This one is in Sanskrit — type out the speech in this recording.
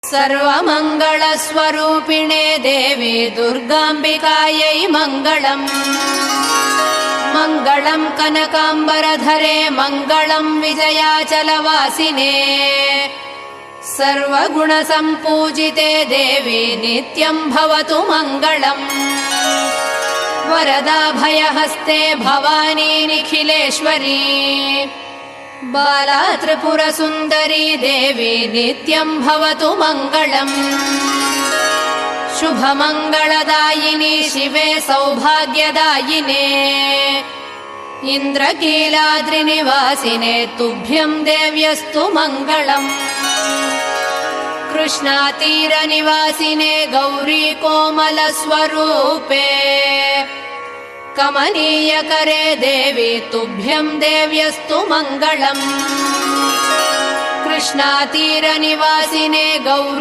सर्वमङ्गलस्वरूपिणे देवी दुर्गाम्बिकायै मङ्गलम्। मङ्गलम् कनकाम्बरधरे मङ्गलम् विजयाचलवासिने। सर्वगुणसम्पूजिते देवी नित्यम् भवतु मङ्गलम्। वरदाभयहस्ते भवानी निखिलेश्वरी। बाला त्रिपुरसुन्दरी देवी नित्यम् भवतु मङ्गलम्। शुभमङ्गलदायिनी शिवे सौभाग्यदायिने। इन्द्रकीलाद्रिनिवासिने तुभ्यम् देव्यस्तु मङ्गलम्। कृष्णातीरनिवासिने गौरी कोमलस्वरूपे। कमनीयकरे देवी तुभ्यम् देव्यस्तु मङ्गलम्। कृष्णातीरनिवासिने गौरी